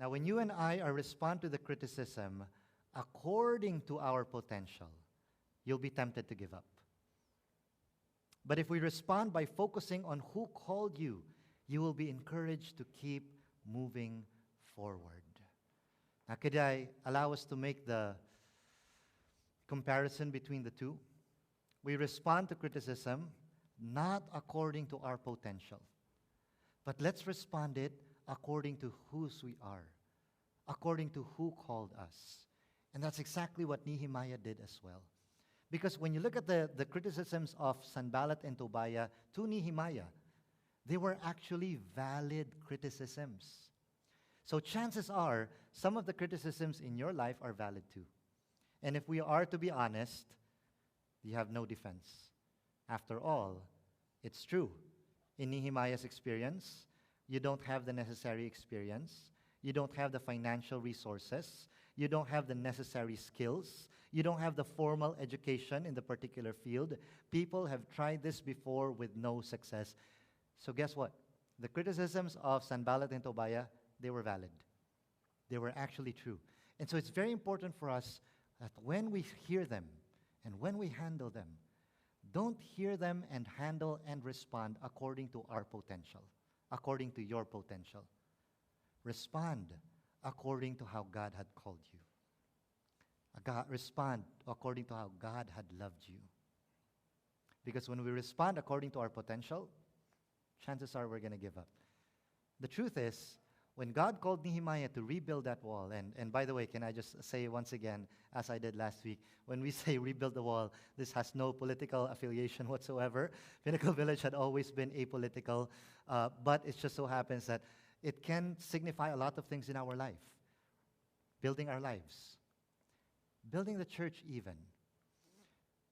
Now, when you and I are respond to the criticism according to our potential, you'll be tempted to give up. But if we respond by focusing on who called you, you will be encouraged to keep moving forward. Now, could I allow us to make the comparison between the two? We respond to criticism not according to our potential, but let's respond it according to whose we are, according to who called us. And that's exactly what Nehemiah did as well. Because when you look at the criticisms of Sanballat and Tobiah to Nehemiah, they were actually valid criticisms. So chances are, some of the criticisms in your life are valid too. And if we are to be honest, you have no defense. After all, it's true. In Nehemiah's experience, you don't have the necessary experience. You don't have the financial resources. You don't have the necessary skills. You don't have the formal education in the particular field. People have tried this before with no success. So guess what? The criticisms of Sanballat and Tobiah, they were valid. They were actually true. And so it's very important for us that when we hear them and when we handle them, don't hear them and handle and respond according to our potential, according to your potential. Respond according to how God had called you. Respond according to how God had loved you. Because when we respond according to our potential, chances are we're going to give up. The truth is, when God called Nehemiah to rebuild that wall, and by the way, can I just say once again, as I did last week, when we say rebuild the wall, this has no political affiliation whatsoever. Pinnacle Village had always been apolitical, but it just so happens that it can signify a lot of things in our life. Building our lives. Building the church even.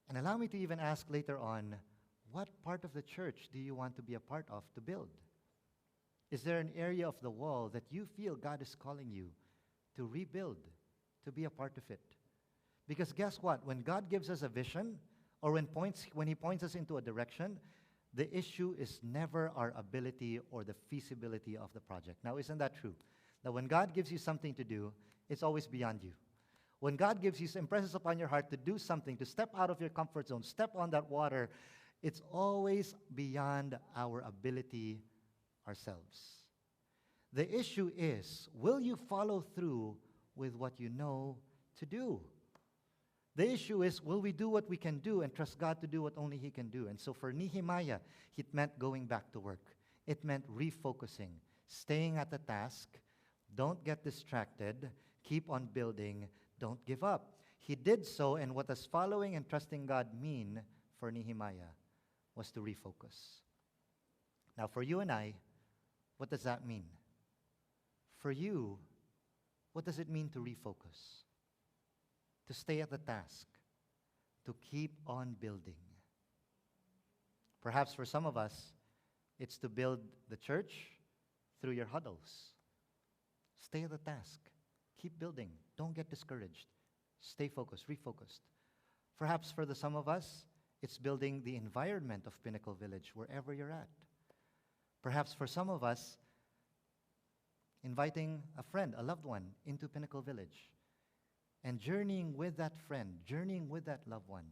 And allow me to even ask later on, what part of the church do you want to be a part of to build? Is there an area of the wall that you feel God is calling you to rebuild, to be a part of it? Because guess what? When God gives us a vision, or when He points us into a direction, the issue is never our ability or the feasibility of the project. Now, isn't that true? That when God gives you something to do, it's always beyond you. When God impresses upon your heart to do something, to step out of your comfort zone, step on that water, it's always beyond our ability ourselves. The issue is, will you follow through with what you know to do? The issue is, will we do what we can do and trust God to do what only He can do? And so for Nehemiah, it meant going back to work. It meant refocusing, staying at the task. Don't get distracted. Keep on building. Don't give up. He did so, and what does following and trusting God mean for Nehemiah was to refocus. Now, for you and I, what does that mean? For you, what does it mean to refocus? To stay at the task, to keep on building. Perhaps for some of us, it's to build the church through your huddles. Stay at the task. Keep building. Don't get discouraged. Stay focused, refocused. Perhaps for some of us, it's building the environment of Pinnacle Village wherever you're at. Perhaps for some of us, inviting a friend, a loved one, into Pinnacle Village and journeying with that friend, journeying with that loved one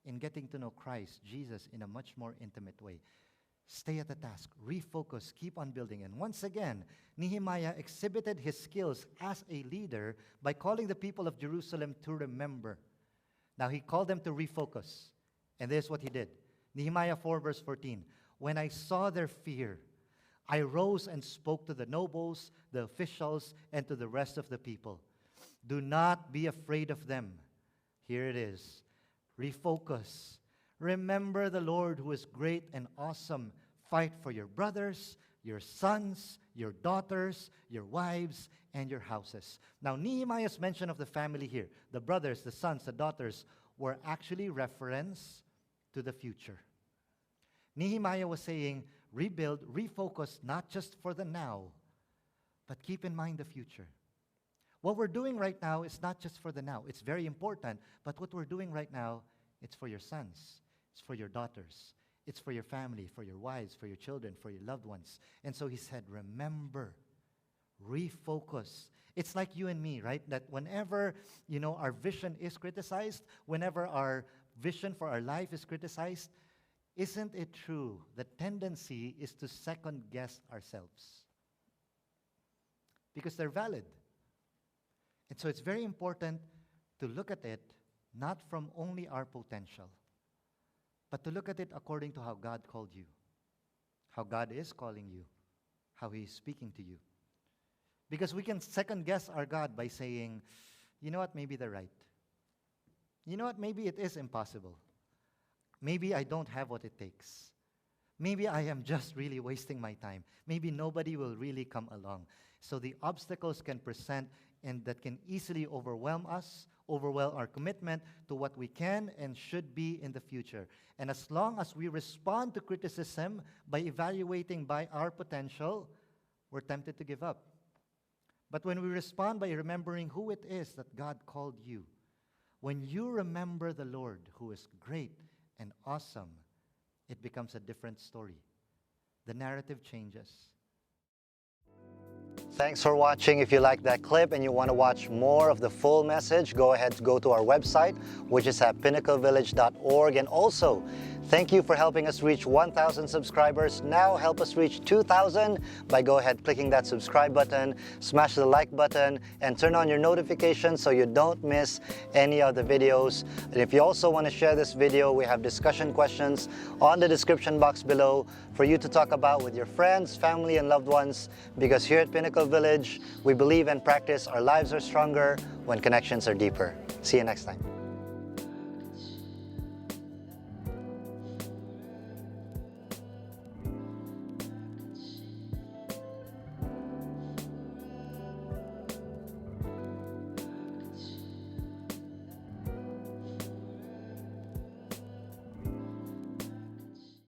in getting to know Christ, Jesus, in a much more intimate way. Stay at the task, refocus, keep on building. And once again, Nehemiah exhibited his skills as a leader by calling the people of Jerusalem to remember. Now, he called them to refocus. And this is what he did. Nehemiah 4, verse 14. When I saw their fear, I rose and spoke to the nobles, the officials, and to the rest of the people. Do not be afraid of them. Here it is. Refocus. Remember the Lord who is great and awesome. Fight for your brothers, your sons, your daughters, your wives, and your houses. Now, Nehemiah's mention of the family here, the brothers, the sons, the daughters, were actually reference to the future. Nehemiah was saying, rebuild, refocus, not just for the now, but keep in mind the future. What we're doing right now is not just for the now. It's very important, but what we're doing right now, it's for your sons. It's for your daughters. It's for your family, for your wives, for your children, for your loved ones. And so he said, remember, refocus. It's like you and me, right? That whenever, our vision is criticized, whenever our vision for our life is criticized, isn't it true the tendency is to second guess ourselves? Because they're valid. And so it's very important to look at it not from only our potential, but to look at it according to how God called you, how God is calling you, how He is speaking to you. Because we can second guess our God by saying, you know what, maybe they're right. You know what, maybe it is impossible. Maybe I don't have what it takes. Maybe I am just really wasting my time. Maybe nobody will really come along. So the obstacles can present and that can easily overwhelm us, overwhelm our commitment to what we can and should be in the future. And as long as we respond to criticism by evaluating by our potential, we're tempted to give up. But when we respond by remembering who it is that God called you, when you remember the Lord who is great and awesome, it becomes a different story. The narrative changes. Thanks for watching. If you like that clip and you want to watch more of the full message, go ahead to go to our website, which is at pinnaclevillage.org. And also, thank you for helping us reach 1,000 subscribers. Now help us reach 2,000 by go ahead clicking that subscribe button, smash the like button, and turn on your notifications so you don't miss any of the videos. And if you also want to share this video, we have discussion questions on the description box below for you to talk about with your friends, family, and loved ones. Because here at Pinnacle Village, we believe and practice our lives are stronger when connections are deeper. See you next time.